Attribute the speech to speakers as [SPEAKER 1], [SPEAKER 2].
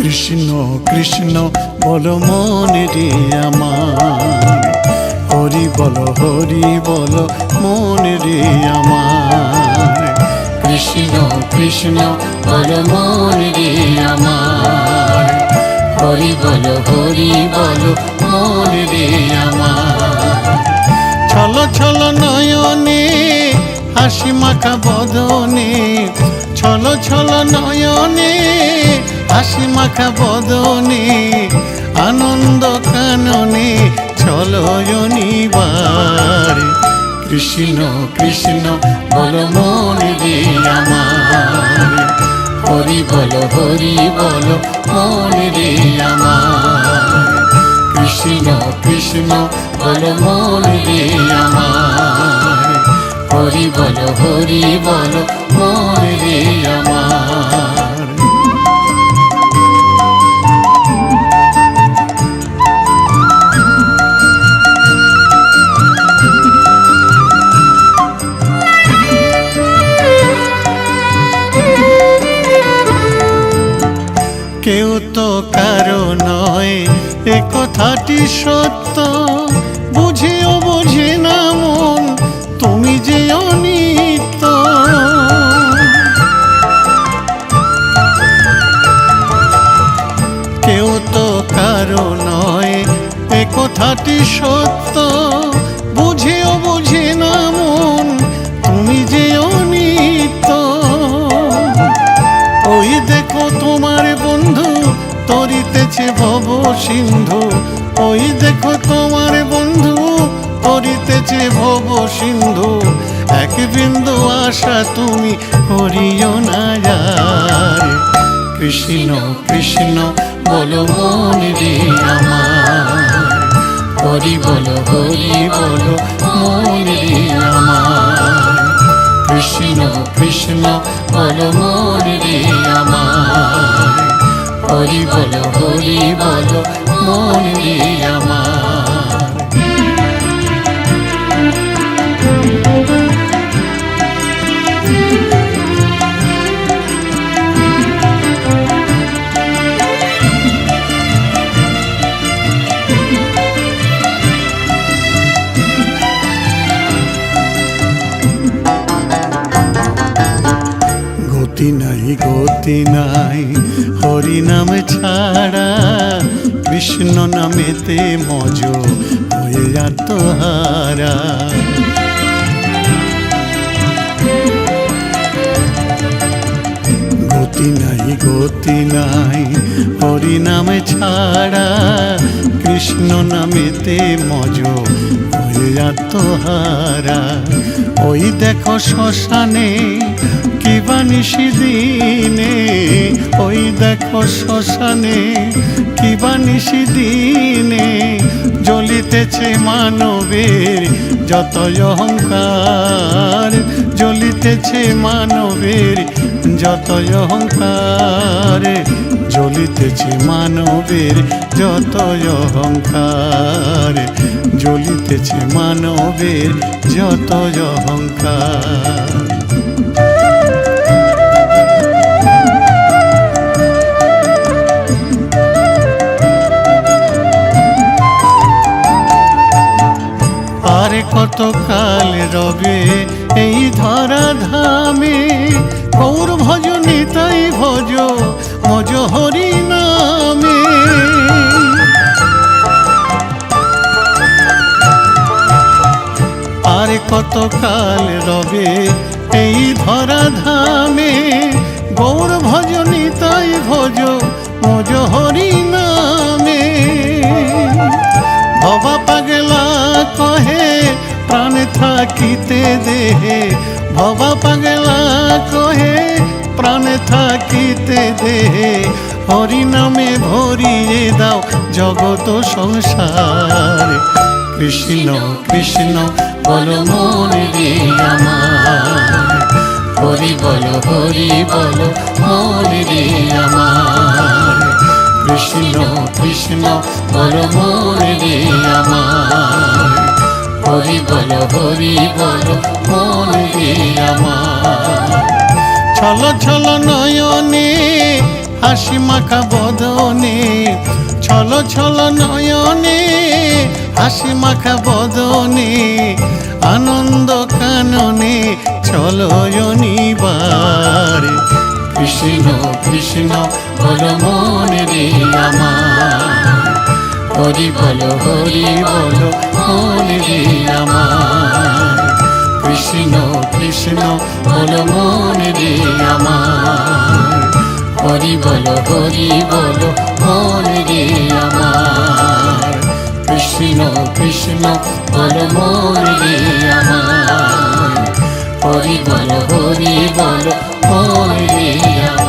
[SPEAKER 1] কৃষ্ণ কৃষ্ণ বলো মনে রে আমার, হরি বলো মনে রে আমার। কৃষ্ণ কৃষ্ণ বলো মনে রে আমার, হরি বলো মনে রে আমার। ছল ছল নয়নে হাসি মাখা বদনে, ছল ছল নয়নে হাসি মাখা বদনে, আনন্দ কাননে চলয়নিবার। কৃষ্ণ কৃষ্ণ বলো মনে রে আমার, হরি বলো মনে রে আমার। কৃষ্ণ কৃষ্ণ বলো মনে রে আমার, হরি বলো মনে রে আমার। কেউ তো কারো নয় এ কথাটি সত্য, বুঝেও বোঝে না মন তুমি যে অনিত্য। কেউ তো কারো নয় এ কথাটি সত্য, বুঝেও বোঝে না মন তুমি যে অনিত্য। ওই দেখো তোমার বন্ধু তরিতেছে ভব সিন্ধু, ওই দেখো তোমার বন্ধু তরিতেছে ভব সিন্ধু। এক বিন্দু আশা তুমি করিও না যার। কৃষ্ণ কৃষ্ণ বলো মনে রে আমার, হরি বলো মনে রে আমার। কৃষ্ণ কৃষ্ণ বলো মনে রে আমার, হরি বলো মনে রে আমার। গতি নাই হরি নাম ছাড়া, বিষ্ণু নামেতে মজ হয়ে আত্মহারা। গতি নাই হরি নামে ছাড়া, কৃষ্ণ নামেতে মজ হয়ে আত্মহারা। ওই দেখো শ্মশানে কিবা নিশি দিনে, ওই দেখো শ্মশানে কিবা নিশি দিনে, জ্বলিতেছে মানবের যত অহংকার, জ্বলিতেছে মানবের যত অহংকার, জ্বলিতেছে মানবের যত অহংকার, জ্বলিতেছে মানবের যত অহংকার। কত কাল রবে এই ধরা ধামে, গৌর ভজ নিতাই ভজ মজ হরি নামে। আর কত কাল রবে এই ধরা ধামে, গৌর ভজ নিতাই ভজ মজ হরি নামে। ভবা পাগলা কহে প্রাণ থাকিতে দেহে, ভবা পাগলা কহে প্রাণ থাকিতে দেহে। হরি নামে ভরিয়ে দাও জগত সংসার। কৃষ্ণ কৃষ্ণ বলো মনে রে আমার, হরি বলো মনে রে আমার। কৃষ্ণ কৃষ্ণ বলো মনে রে আমার, হরি বলো মনে রে আমার। ছল ছল নয়নে
[SPEAKER 2] হাসি মাখা বদনে, ছলো ছলো নয়নে, হাসি মাখা বদনে, আনন্দ কাননে, চলো অনিবার।
[SPEAKER 1] কৃষ্ণ কৃষ্ণ বলো মনে রে আমার, হরি বলো মনে রে আমার। কৃষ্ণ কৃষ্ণ বলো মনে রে আমার, হরি বলো মনে রে আমার। কৃষ্ণ কৃষ্ণ বলো মনে রে আমার, হরি বলো মনে রে আমার।